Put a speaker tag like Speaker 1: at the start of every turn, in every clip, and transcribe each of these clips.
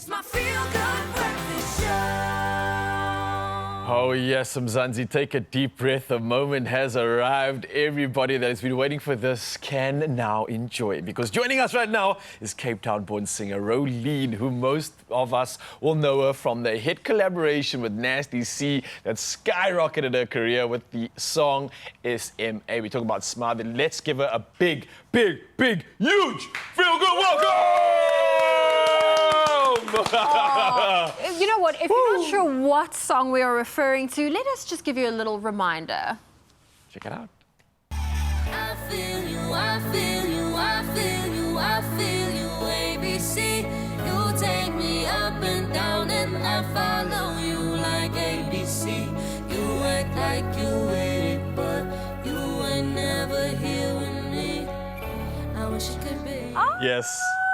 Speaker 1: It's my feel-good breakfast show.
Speaker 2: Oh yes, Mzansi, take a deep breath. The moment has arrived. Everybody that has been waiting for this can now enjoy it, because joining us right now is Cape Town-born singer Rowlene, who most of us will know her from the hit collaboration with Nasty C that skyrocketed her career with the song SMA. We talk about Smile. Let's give her a big, huge feel-good welcome!
Speaker 3: You know what, if you're not sure what song we are referring to, let us just give you a little reminder.
Speaker 2: Check it out.
Speaker 1: I feel you, I feel you, I feel you, I feel you, ABC. You take me up and down and I follow you like ABC. You act like you waited, but you ain't never here with me. I wish it could be.
Speaker 2: Yes.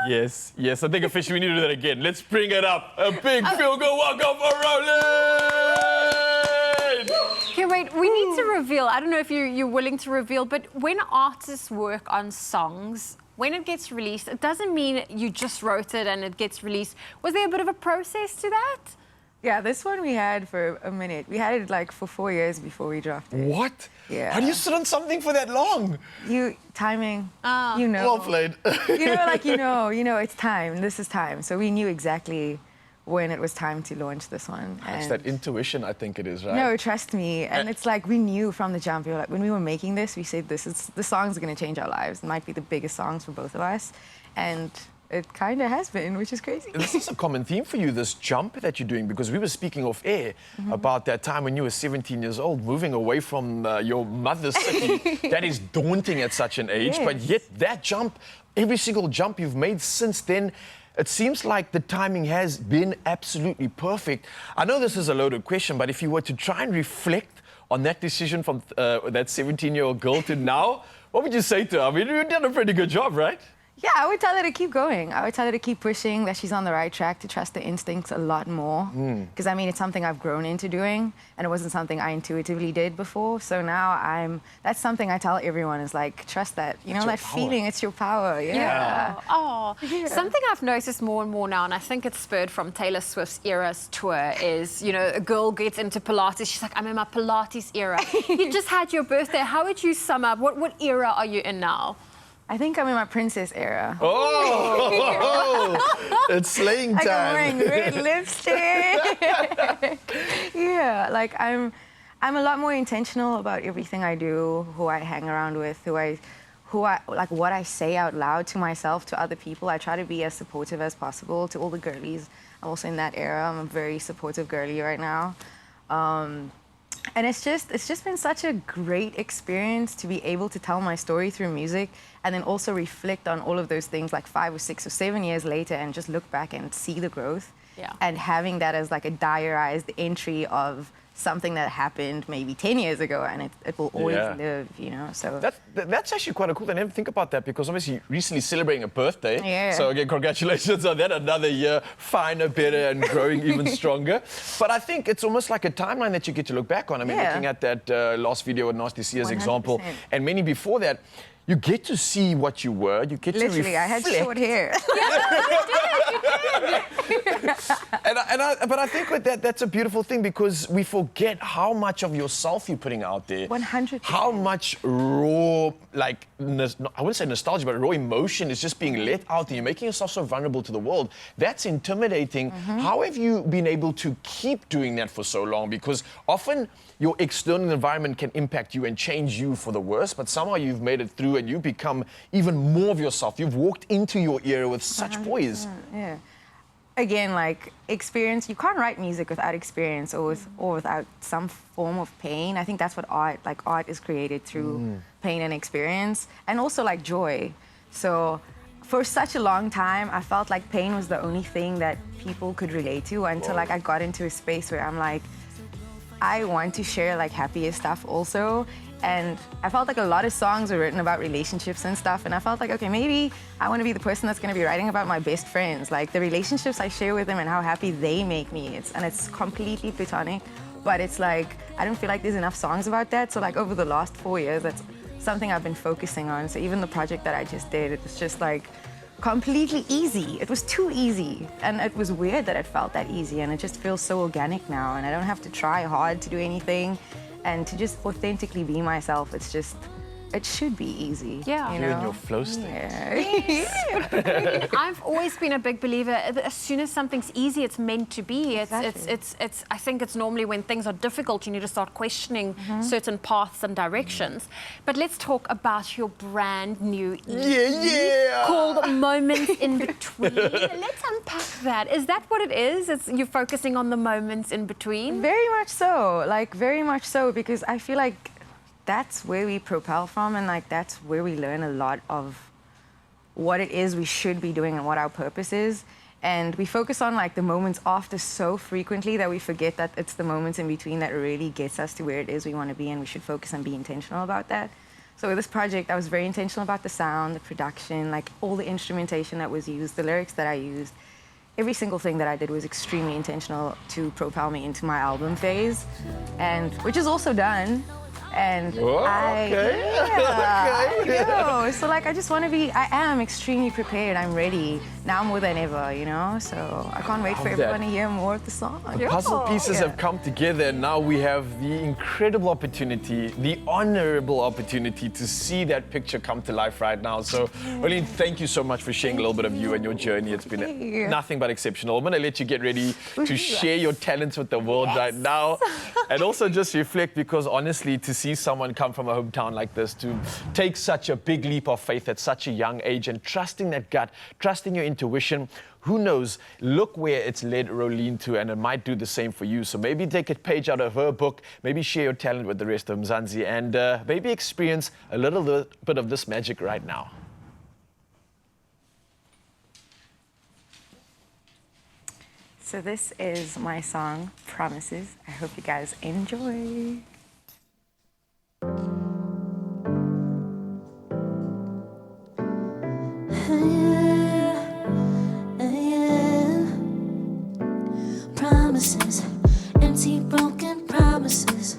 Speaker 2: I think officially we need to do that again. Let's bring it up. A big feel-good welcome for Rowlene!
Speaker 3: Okay, wait, we need to reveal, I don't know if you're willing to reveal, but when artists work on songs, when it gets released, it doesn't mean you just wrote it and it gets released. Was there a bit of a process to that?
Speaker 4: Yeah, this one we had for a minute. We had it like for 4 years before we dropped it.
Speaker 2: What?
Speaker 4: Yeah.
Speaker 2: How do you sit on something for that long?
Speaker 4: Timing, you know.
Speaker 2: Well played.
Speaker 4: you know, it's time. This is time. So we knew exactly when it was time to launch this one.
Speaker 2: It's that intuition, I think it is, right?
Speaker 4: No, trust me. And it's like we knew from the jump. We were like, when we were making this, we said the songs are going to change our lives. It might be the biggest songs for both of us. And it kind of has been, which is crazy.
Speaker 2: This is a common theme for you, this jump that you're doing, because we were speaking off air about that time when you were 17 years old, moving away from your mother's city. That is daunting at such an age, but yet that jump, every single jump you've made since then, it seems like the timing has been absolutely perfect. I know this is a loaded question, but if you were to try and reflect on that decision from that 17-year-old girl to now, what would you say to her? I mean, you've done a pretty good job, right?
Speaker 4: Yeah, I would tell her to keep going. I would tell her to keep pushing, that she's on the right track, to trust the instincts a lot more. Because, I mean, it's something I've grown into doing, and it wasn't something I intuitively did before. So now that's something I tell everyone is like, trust that. You know, that feeling, it's your power. Yeah.
Speaker 3: Something I've noticed more and more now, and I think it's spurred from Taylor Swift's Eras tour, is, you know, a girl gets into Pilates. She's like, I'm in my Pilates era. You just had your birthday. How would you sum up? What era are you in now?
Speaker 4: I think I'm in my princess era.
Speaker 2: Oh, it's slaying time.
Speaker 4: Like I'm wearing red lipstick. Yeah, like I'm a lot more intentional about everything I do, who I hang around with, who I like, what I say out loud to myself, to other people. I try to be as supportive as possible to all the girlies. I'm also in that era. I'm a very supportive girly right now. And it's just been such a great experience to be able to tell my story through music, and then also reflect on all of those things like 5 or 6 or 7 years later, and just look back and see the growth.
Speaker 3: Yeah.
Speaker 4: And having that as like a diarized entry of something that happened maybe 10 years ago, and it will always live, you know. So
Speaker 2: that's actually quite a cool thing. I never think about that, because obviously recently celebrating a birthday.
Speaker 4: Yeah.
Speaker 2: So again, congratulations on that. Another year, finer, better, and growing even stronger. But I think it's almost like a timeline that you get to look back on. I mean, looking at that last video with Nasty C as example, and many before that, you get to see what you were. You get to reflect.
Speaker 4: I had short hair.
Speaker 2: But I think with that's a beautiful thing, because we forget how much of yourself you're putting out there.
Speaker 4: 100%.
Speaker 2: How much raw, like, I wouldn't say nostalgia, but raw emotion is just being let out, and you're making yourself so vulnerable to the world. That's intimidating. How have you been able to keep doing that for so long? Because often your external environment can impact you and change you for the worse, but somehow you've made it through and you become even more of yourself. You've walked into your era with such poise.
Speaker 4: Yeah. Again, like, experience, you can't write music without experience or without some form of pain. I think that's what art is created through pain and experience, and also like joy. So for such a long time, I felt like pain was the only thing that people could relate to, until like I got into a space where I'm like, I want to share like happier stuff also. And I felt like a lot of songs were written about relationships and stuff, and I felt like, okay, maybe I want to be the person that's going to be writing about my best friends, like the relationships I share with them and how happy they make me. It's completely platonic, but it's like, I don't feel like there's enough songs about that. So like over the last 4 years, that's something I've been focusing on. So even the project that I just did, it was just like completely easy. It was too easy. And it was weird that it felt that easy. And it just feels so organic now. And I don't have to try hard to do anything. And to just authentically be myself, it's just, it should be easy.
Speaker 3: Yeah.
Speaker 4: You
Speaker 2: You're in
Speaker 4: know?
Speaker 2: your flow state.
Speaker 4: Yeah.
Speaker 3: I've always been a big believer. As soon as something's easy, it's meant to be.
Speaker 4: Exactly.
Speaker 3: I think it's normally when things are difficult, you need to start questioning certain paths and directions. But let's talk about your brand new EP called Moments in Between. Let's unpack that. Is that what it is? You're focusing on the moments in between?
Speaker 4: Very much so. Like, very much so, because I feel like that's where we propel from, and like that's where we learn a lot of what it is we should be doing and what our purpose is. And we focus on like the moments after so frequently that we forget that it's the moments in between that really gets us to where it is we want to be, and we should focus and be intentional about that. So with this project, I was very intentional about the sound, the production, like all the instrumentation that was used, the lyrics that I used. Every single thing that I did was extremely intentional to propel me into my album phase, and which is also done. And so like I just want to be, I am extremely prepared. I'm ready now more than ever, you know. So I can't wait for everyone to hear more of the song.
Speaker 2: The puzzle pieces have come together, and now we have the incredible opportunity, the honorable opportunity to see that picture come to life right now. So, Rolene, thank you so much for sharing a little bit of you and your journey. It's been nothing but exceptional. I'm going to let you get ready to share your talents with the world right now, and also just reflect, because honestly, to see someone come from a hometown like this, to take such a big leap of faith at such a young age, and trusting that gut, trusting your intuition, who knows, look where it's led Rowlene to, and it might do the same for you. So maybe take a page out of her book, maybe share your talent with the rest of Mzansi, and maybe experience a little bit of this magic right now.
Speaker 4: So this is my song, Promises. I hope you guys enjoy.
Speaker 1: Promises, empty, broken promises.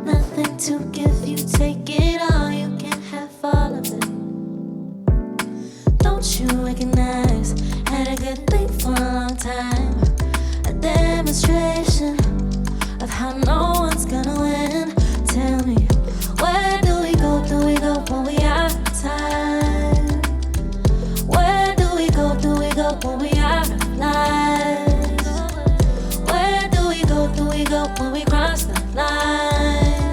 Speaker 1: Nothing to give you, take it all. You can't have all of it. Don't you recognize? Had a good thing for a long time. A demonstration of how no one's gonna win. Tell me, where do we go? Do we go when we out of time? Where do we go? Do we go when we out of life? Where do we go? Do we go when we cross the line?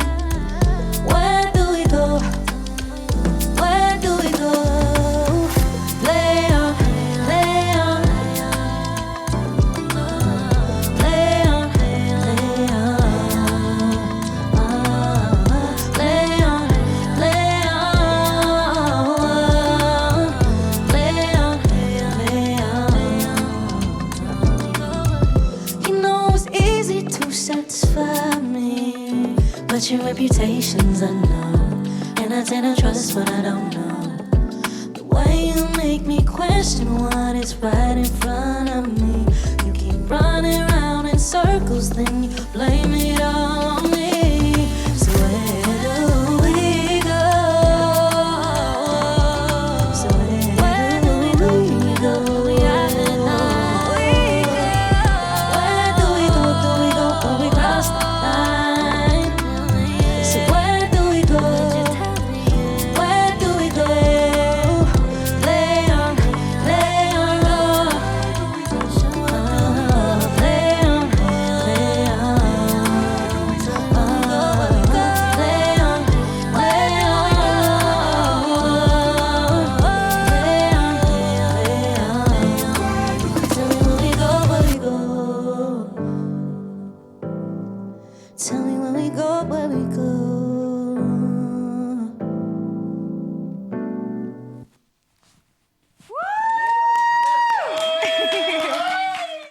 Speaker 1: Where do we go? Where do we go? Lay on, lay on, lay on, lay on, lay on, lay on, lay on, lay on. You know it's easy to satisfy me, but your reputation's unknown, and I tend to trust what I don't know. The way you make me question what is right in front of me.